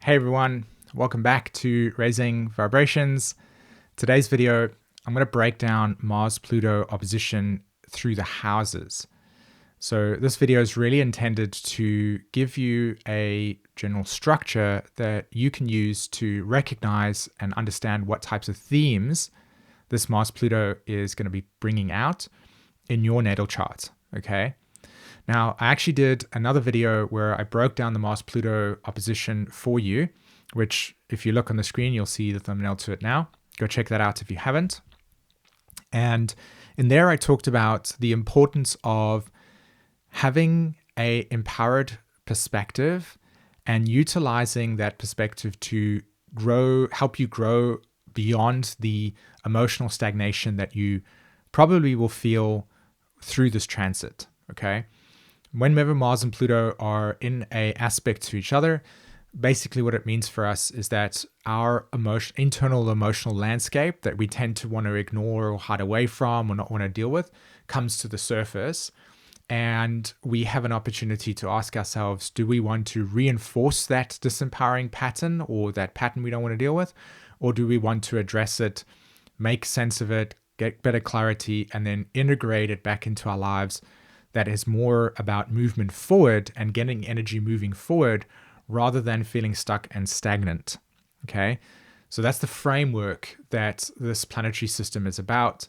Hey everyone, welcome back to Raising Vibrations. Today's video, I'm going to break down Mars-Pluto opposition through the houses. So this video is really intended to give you a general structure that you can use to recognize and understand what types of themes this Mars-Pluto is going to be bringing out in your natal chart, okay? Now, I actually did another video where I broke down the Mars-Pluto opposition for you, which if you look on the screen, you'll see the thumbnail to it now. Go check that out if you haven't. And in there, I talked about the importance of having an empowered perspective and utilizing that perspective to help you grow beyond the emotional stagnation that you probably will feel through this transit, okay? Whenever Mars and Pluto are in an aspect to each other, basically what it means for us is that our internal emotional landscape that we tend to want to ignore or hide away from or not want to deal with comes to the surface. And we have an opportunity to ask ourselves, do we want to reinforce that disempowering pattern or that pattern we don't want to deal with? Or do we want to address it, make sense of it, get better clarity, and then integrate it back into our lives that is more about movement forward and getting energy moving forward rather than feeling stuck and stagnant, okay? So that's the framework that this planetary system is about.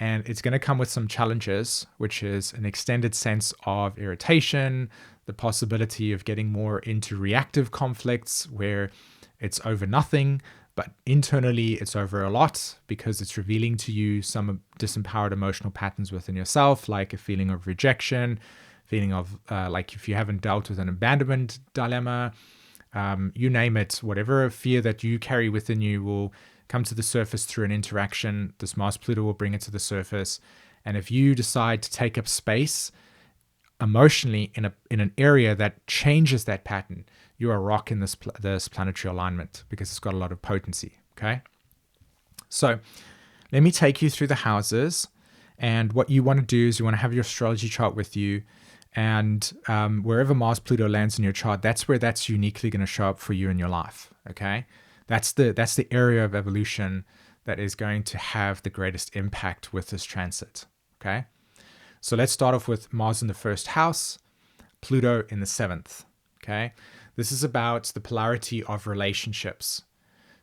And it's going to come with some challenges, which is an extended sense of irritation, the possibility of getting more into reactive conflicts where it's over nothing, but internally it's over a lot because it's revealing to you some disempowered emotional patterns within yourself, like a feeling of rejection, feeling of like if you haven't dealt with an abandonment dilemma, you name it, whatever fear that you carry within you will come to the surface through an interaction. This Mars-Pluto will bring it to the surface. And if you decide to take up space emotionally in an area that changes that pattern, you are rocking this planetary alignment because it's got a lot of potency, okay? So let me take you through the houses, and what you want to do is you want to have your astrology chart with you, and wherever Mars-Pluto lands in your chart, that's where that's uniquely going to show up for you in your life, okay? That's the area of evolution that is going to have the greatest impact with this transit, okay? So let's start off with Mars in the first house, Pluto in the seventh, okay? This is about the polarity of relationships.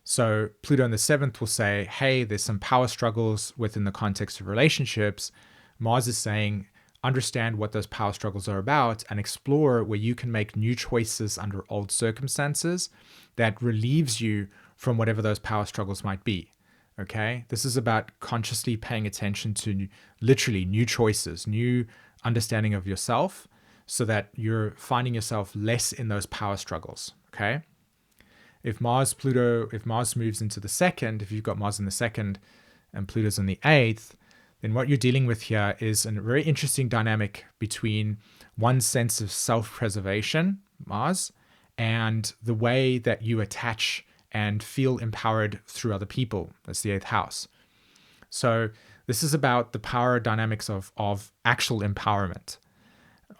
So Pluto in the seventh will say, hey, there's some power struggles within the context of relationships. Mars is saying, understand what those power struggles are about and explore where you can make new choices under old circumstances that relieves you from whatever those power struggles might be. Okay, this is about consciously paying attention to literally new choices, new understanding of yourself, so that you're finding yourself less in those power struggles. Okay, if Mars moves into the second, if you've got Mars in the second and Pluto's in the eighth, then what you're dealing with here is a very interesting dynamic between one sense of self-preservation, Mars, and the way that you attach and feel empowered through other people. That's the eighth house. So this is about the power dynamics of actual empowerment.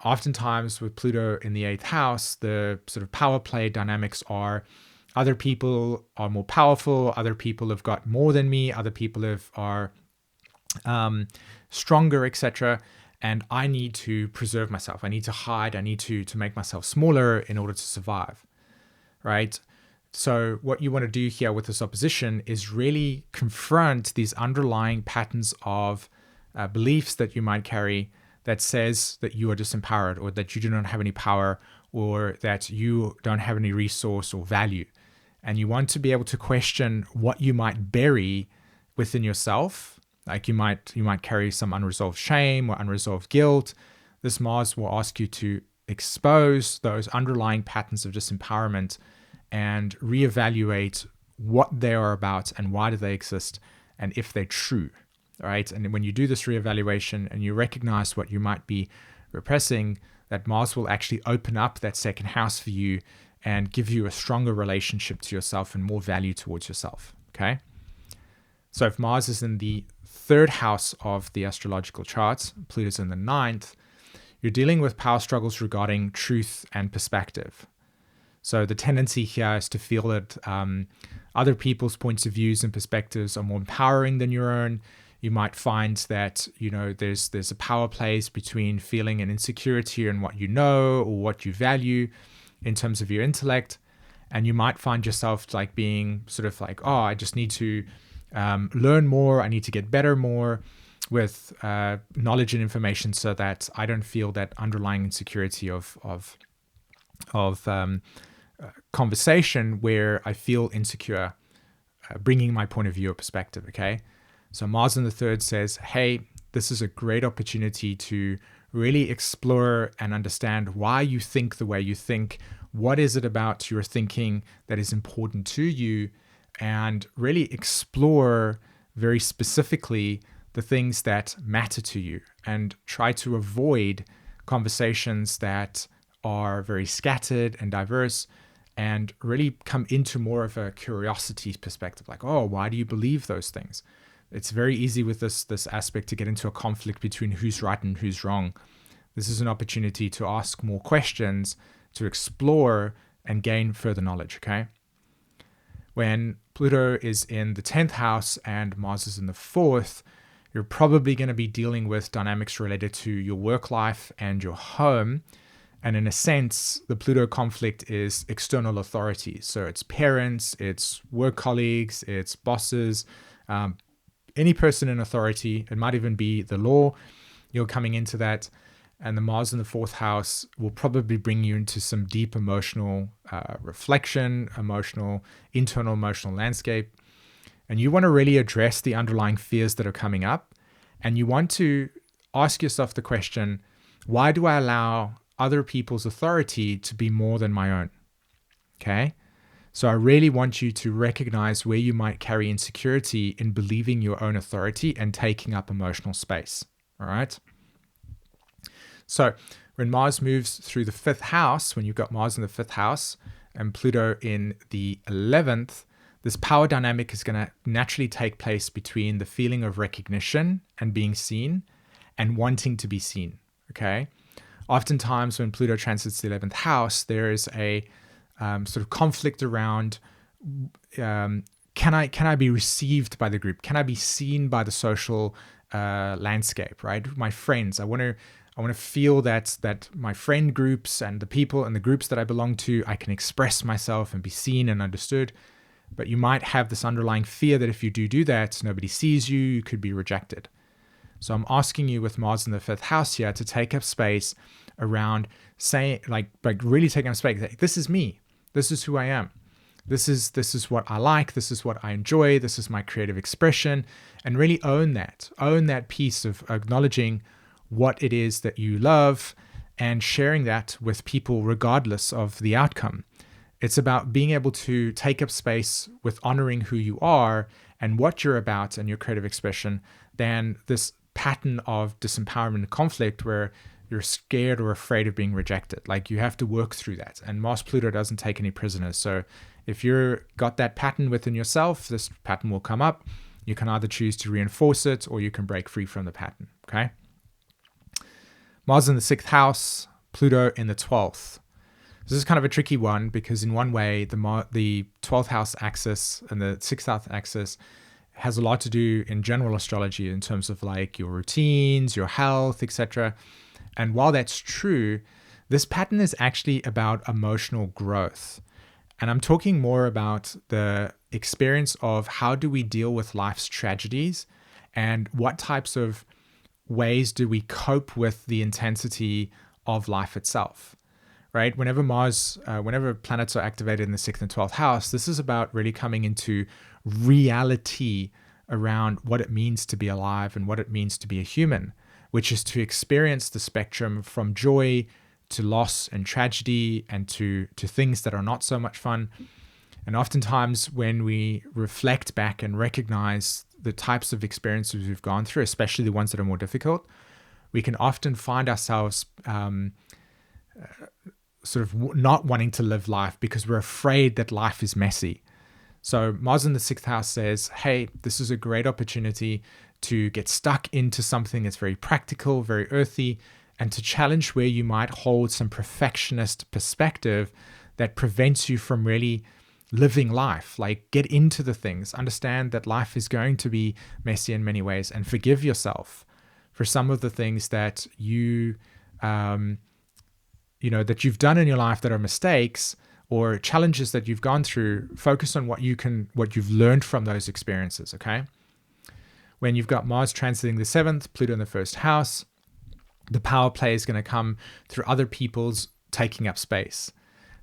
Oftentimes with Pluto in the eighth house, the sort of power play dynamics are other people are more powerful, other people have got more than me, other people are stronger, etc. And I need to preserve myself. I need to hide. I need to make myself smaller in order to survive, right? So what you want to do here with this opposition is really confront these underlying patterns of beliefs that you might carry that says that you are disempowered or that you do not have any power or that you don't have any resource or value. And you want to be able to question what you might bury within yourself. Like you might carry some unresolved shame or unresolved guilt. This Mars will ask you to expose those underlying patterns of disempowerment and reevaluate what they are about and why do they exist and if they're true, right? And when you do this reevaluation and you recognize what you might be repressing, that Mars will actually open up that second house for you and give you a stronger relationship to yourself and more value towards yourself, okay? So if Mars is in the third house of the astrological charts, Pluto's in the ninth, you're dealing with power struggles regarding truth and perspective. So the tendency here is to feel that other people's points of views and perspectives are more empowering than your own. You might find that, there's a power plays between feeling an insecurity in what you know or what you value in terms of your intellect. And you might find yourself like being sort of like, oh, I just need to learn more. I need to get better more with knowledge and information so that I don't feel that underlying insecurity of conversation where I feel insecure, bringing my point of view or perspective, okay? So Mars in the third says, hey, this is a great opportunity to really explore and understand why you think the way you think. What is it about your thinking that is important to you? And really explore very specifically the things that matter to you and try to avoid conversations that are very scattered and diverse, and really come into more of a curiosity perspective, like, oh, why do you believe those things? It's very easy with this aspect to get into a conflict between who's right and who's wrong. This is an opportunity to ask more questions, to explore and gain further knowledge, okay? When Pluto is in the 10th house and Mars is in the 4th, you're probably going to be dealing with dynamics related to your work life and your home. And in a sense, the Pluto conflict is external authorities. So it's parents, it's work colleagues, it's bosses, any person in authority. It might even be the law. You're coming into that. And the Mars in the 4th house will probably bring you into some deep emotional reflection, internal emotional landscape. And you want to really address the underlying fears that are coming up. And you want to ask yourself the question, why do I allow other people's authority to be more than my own? Okay? So I really want you to recognize where you might carry insecurity in believing your own authority and taking up emotional space. All right? So when Mars moves through the 5th house, when you've got Mars in the 5th house and Pluto in the 11th, this power dynamic is going to naturally take place between the feeling of recognition and being seen and wanting to be seen, okay? Oftentimes when Pluto transits the 11th house, there is a sort of conflict around can I be received by the group? Can I be seen by the social landscape, right? My friends, I want to feel that my friend groups and the people and the groups that I belong to, I can express myself and be seen and understood. But you might have this underlying fear that if you do that, nobody sees you, you could be rejected. So I'm asking you with Mars in the 5th house here to take up space around saying, like really taking up space. Like, this is me. This is who I am. This is what I like. This is what I enjoy. This is my creative expression. And really own that piece of acknowledging what it is that you love and sharing that with people regardless of the outcome. It's about being able to take up space with honoring who you are and what you're about and your creative expression than this pattern of disempowerment and conflict where you're scared or afraid of being rejected. Like, you have to work through that. And Mars-Pluto doesn't take any prisoners. So if you've got that pattern within yourself, this pattern will come up. You can either choose to reinforce it or you can break free from the pattern, okay? Mars in the 6th house, Pluto in the 12th. This is kind of a tricky one because in one way, the 12th house axis and the 6th house axis has a lot to do in general astrology in terms of like your routines, your health, etc. And while that's true, this pattern is actually about emotional growth. And I'm talking more about the experience of how do we deal with life's tragedies and what types of ways do we cope with the intensity of life itself. Right? Whenever planets are activated in the 6th and 12th house, this is about really coming into reality around what it means to be alive and what it means to be a human, which is to experience the spectrum from joy to loss and tragedy and to things that are not so much fun. And oftentimes when we reflect back and recognize the types of experiences we've gone through, especially the ones that are more difficult, we can often find ourselves sort of not wanting to live life because we're afraid that life is messy. So Mars in the 6th house says, hey, this is a great opportunity to get stuck into something that's very practical, very earthy, and to challenge where you might hold some perfectionist perspective that prevents you from really living life. Like, get into the things, understand that life is going to be messy in many ways, and forgive yourself for some of the things that that you've done in your life that are mistakes or challenges that you've gone through. Focus on what you've learned from those experiences. Okay. When you've got Mars transiting the 7th, Pluto in the 1st house, the power play is going to come through other people's taking up space.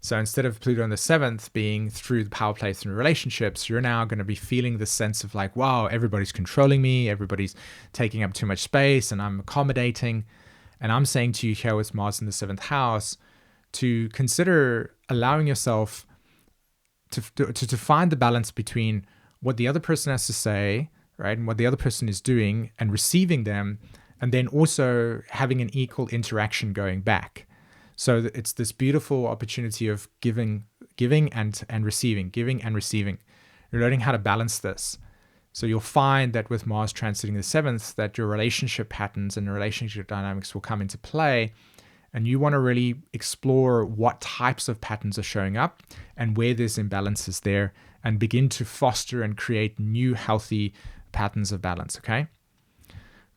So instead of Pluto in the 7th being through the power play through relationships, you're now going to be feeling the sense of like, wow, everybody's controlling me, everybody's taking up too much space, and I'm accommodating. And I'm saying to you here with Mars in the 7th house to consider allowing yourself to find the balance between what the other person has to say, right, and what the other person is doing, and receiving them, and then also having an equal interaction going back. So it's this beautiful opportunity of giving and receiving, giving and receiving. You're learning how to balance this. So you'll find that with Mars transiting the 7th, that your relationship patterns and relationship dynamics will come into play. And you want to really explore what types of patterns are showing up and where there's imbalances there, and begin to foster and create new healthy patterns of balance, okay?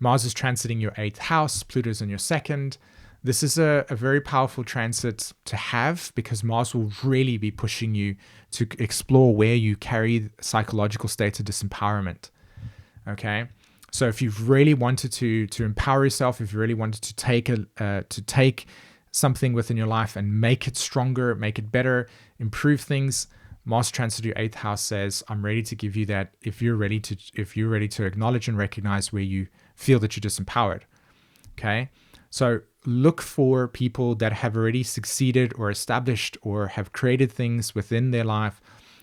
Mars is transiting your 8th house, Pluto's in your 2nd. This is a very powerful transit to have, because Mars will really be pushing you to explore where you carry psychological states of disempowerment. Okay, so if you've really wanted to empower yourself, if you really wanted to take something within your life and make it stronger, make it better, improve things, Mars transit your 8th house says, I'm ready to give you that. If you're ready to acknowledge and recognize where you feel that you're disempowered. Okay, so look for people that have already succeeded or established or have created things within their life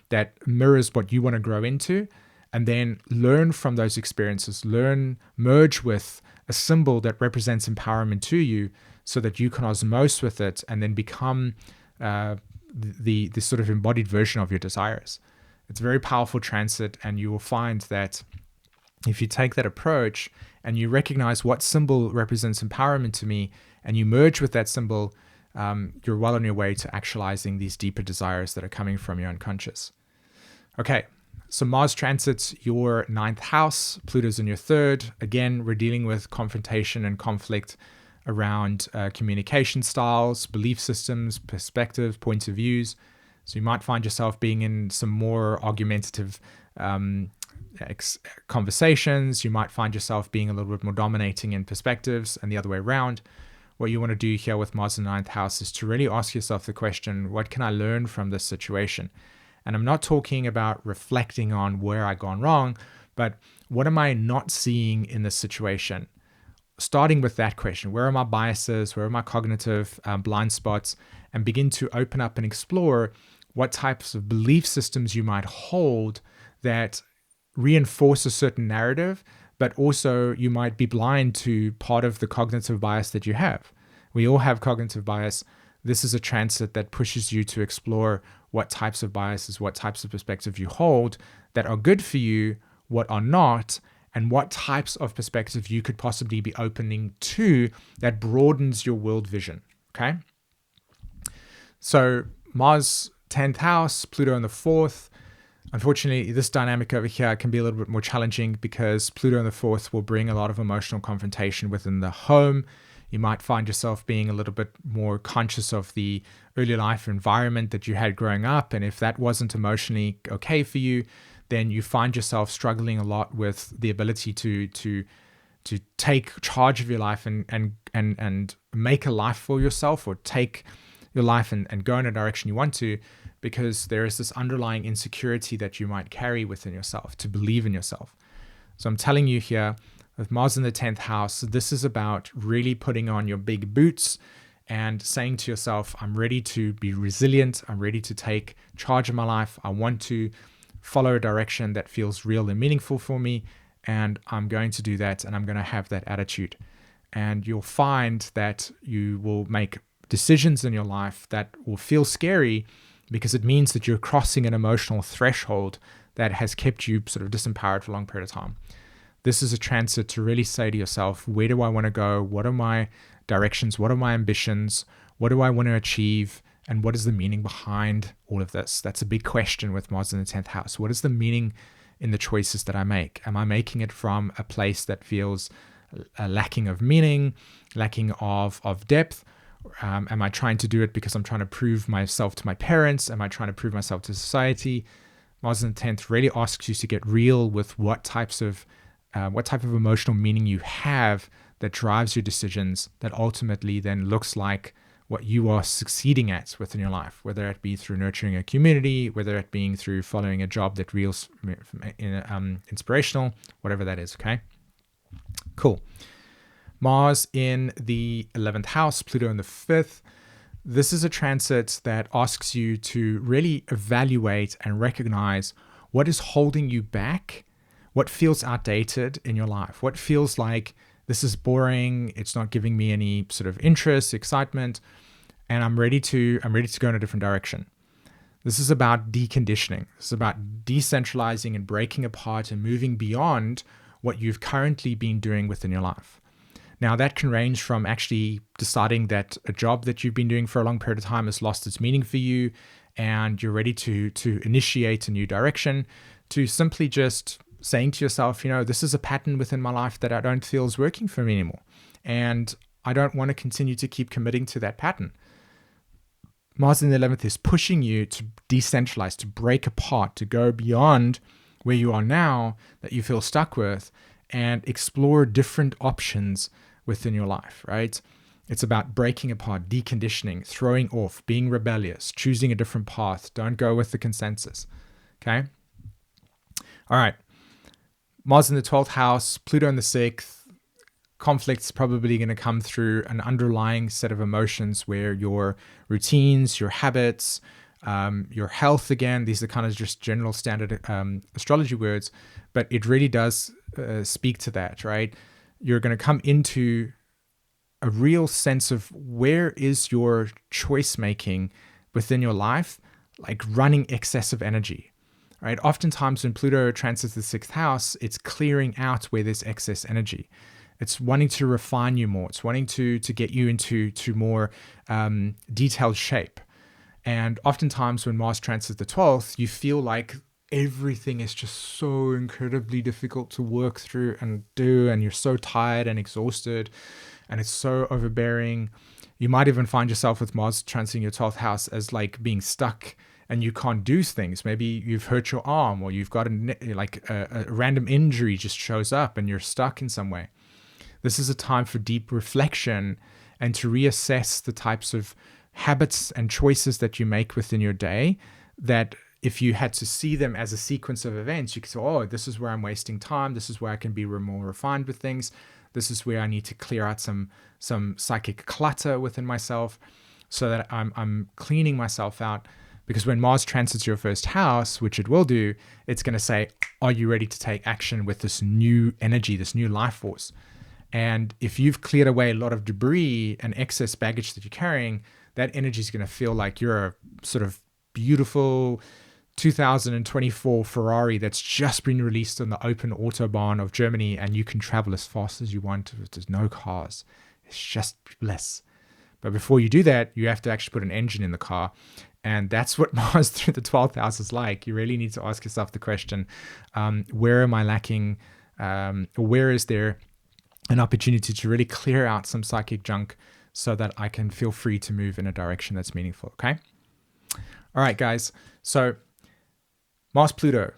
that mirrors what you want to grow into, and then learn from those experiences. Merge with a symbol that represents empowerment to you, so that you can osmose with it and then become the sort of embodied version of your desires. It's a very powerful transit, and you will find that if you take that approach and you recognize what symbol represents empowerment to me, and you merge with that symbol, you're well on your way to actualizing these deeper desires that are coming from your unconscious. Okay, so Mars transits your 9th house, Pluto's in your 3rd. Again, we're dealing with confrontation and conflict around communication styles, belief systems, perspectives, points of views. So you might find yourself being in some more argumentative conversations. You might find yourself being a little bit more dominating in perspectives, and the other way around. What you want to do here with Mars in the 9th house is to really ask yourself the question, what can I learn from this situation? And I'm not talking about reflecting on where I've gone wrong, but what am I not seeing in this situation? Starting with that question, where are my biases? Where are my cognitive blind spots? And begin to open up and explore what types of belief systems you might hold that reinforce a certain narrative, but also you might be blind to part of the cognitive bias that you have. We all have cognitive bias. This is a transit that pushes you to explore what types of biases, what types of perspectives you hold that are good for you, what are not, and what types of perspective you could possibly be opening to that broadens your world vision, okay? So Mars, 10th house, Pluto in the 4th. Unfortunately, this dynamic over here can be a little bit more challenging, because Pluto in the 4th will bring a lot of emotional confrontation within the home. You might find yourself being a little bit more conscious of the early life environment that you had growing up. And if that wasn't emotionally okay for you, then you find yourself struggling a lot with the ability to take charge of your life and make a life for yourself, or take your life and go in a direction you want to, because there is this underlying insecurity that you might carry within yourself to believe in yourself. So I'm telling you here, with Mars in the 10th house, this is about really putting on your big boots and saying to yourself, I'm ready to be resilient. I'm ready to take charge of my life. I want to follow a direction that feels real and meaningful for me, and I'm going to do that, and I'm going to have that attitude. And you'll find that you will make decisions in your life that will feel scary, because it means that you're crossing an emotional threshold that has kept you sort of disempowered for a long period of time. This is a transit to really say to yourself, where do I want to go? What are my directions? What are my ambitions? What do I want to achieve? And what is the meaning behind all of this? That's a big question with Mars in the 10th house. What is the meaning in the choices that I make? Am I making it from a place that feels lacking of meaning, lacking of depth? Am I trying to do it because I'm trying to prove myself to my parents? Am I trying to prove myself to society? Mars in the 10th really asks you to get real with what type of emotional meaning you have that drives your decisions, that ultimately then looks like what you are succeeding at within your life, whether it be through nurturing a community, whether it being through following a job that feels inspirational, whatever that is, okay? Cool. Mars in the 11th house, Pluto in the 5th. This is a transit that asks you to really evaluate and recognize what is holding you back, what feels outdated in your life, what feels like this is boring, it's not giving me any sort of interest, excitement, and I'm ready to go in a different direction. This is about deconditioning. This is about decentralizing and breaking apart and moving beyond what you've currently been doing within your life. Now, that can range from actually deciding that a job that you've been doing for a long period of time has lost its meaning for you and you're ready to initiate a new direction, to simply just saying to yourself, this is a pattern within my life that I don't feel is working for me anymore. And I don't want to continue to keep committing to that pattern. Mars in the 11th is pushing you to decentralize, to break apart, to go beyond where you are now that you feel stuck with and explore different options within your life, right? It's about breaking apart, deconditioning, throwing off, being rebellious, choosing a different path. Don't go with the consensus, okay? All right. Mars in the 12th house, Pluto in the 6th, conflict's probably going to come through an underlying set of emotions where your routines, your habits, your health, again, these are kind of just general standard astrology words, but it really does speak to that, right? You're going to come into a real sense of where is your choice making within your life, like running excessive energy. Right? Oftentimes when Pluto transits the 6th house, it's clearing out where there's excess energy. It's wanting to refine you more. It's wanting to get you into more detailed shape. And oftentimes when Mars transits the 12th, you feel like everything is just so incredibly difficult to work through and do, and you're so tired and exhausted, and it's so overbearing. You might even find yourself with Mars transiting your 12th house as like being stuck and you can't do things. Maybe you've hurt your arm, or you've got a random injury just shows up and you're stuck in some way. This is a time for deep reflection and to reassess the types of habits and choices that you make within your day, that if you had to see them as a sequence of events, you could say, oh, this is where I'm wasting time. This is where I can be more refined with things. This is where I need to clear out some psychic clutter within myself so that I'm cleaning myself out. Because when Mars transits your first house, which it will do, it's going to say, are you ready to take action with this new energy, this new life force? And if you've cleared away a lot of debris and excess baggage that you're carrying, that energy is going to feel like you're a sort of beautiful 2024 Ferrari that's just been released on the open autobahn of Germany, and you can travel as fast as you want. There's no cars. It's just bliss. But before you do that, you have to actually put an engine in the car. And that's what Mars through the 12th house is like. You really need to ask yourself the question, where am I lacking? Or where is there an opportunity to really clear out some psychic junk so that I can feel free to move in a direction that's meaningful, okay? All right, guys. So Mars-Pluto,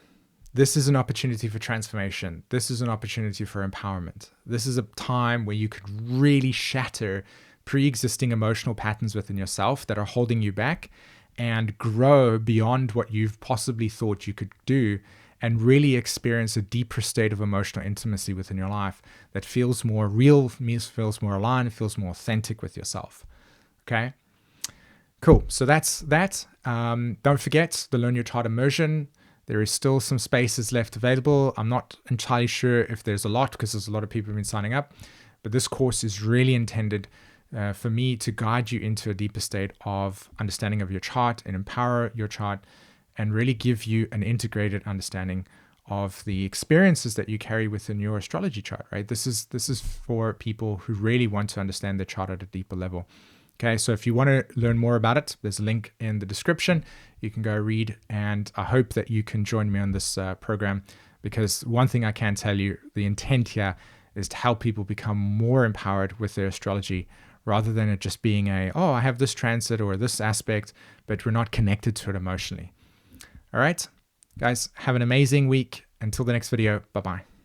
this is an opportunity for transformation. This is an opportunity for empowerment. This is a time where you could really shatter pre-existing emotional patterns within yourself that are holding you back and grow beyond what you've possibly thought you could do, and really experience a deeper state of emotional intimacy within your life that feels more real, feels more aligned, feels more authentic with yourself. Okay? Cool. So that's that. Don't forget the Learn Your Chart immersion. There is still some spaces left available. I'm not entirely sure if there's a lot, because there's a lot of people who've been signing up, but this course is really intended for me to guide you into a deeper state of understanding of your chart and empower your chart and really give you an integrated understanding of the experiences that you carry within your astrology chart, right? This is for people who really want to understand the chart at a deeper level. Okay, so if you want to learn more about it, there's a link in the description. You can go read, and I hope that you can join me on this program, because one thing I can tell you, the intent here is to help people become more empowered with their astrology, rather than it just being oh, I have this transit or this aspect, but we're not connected to it emotionally. All right, guys, have an amazing week. Until the next video, bye-bye.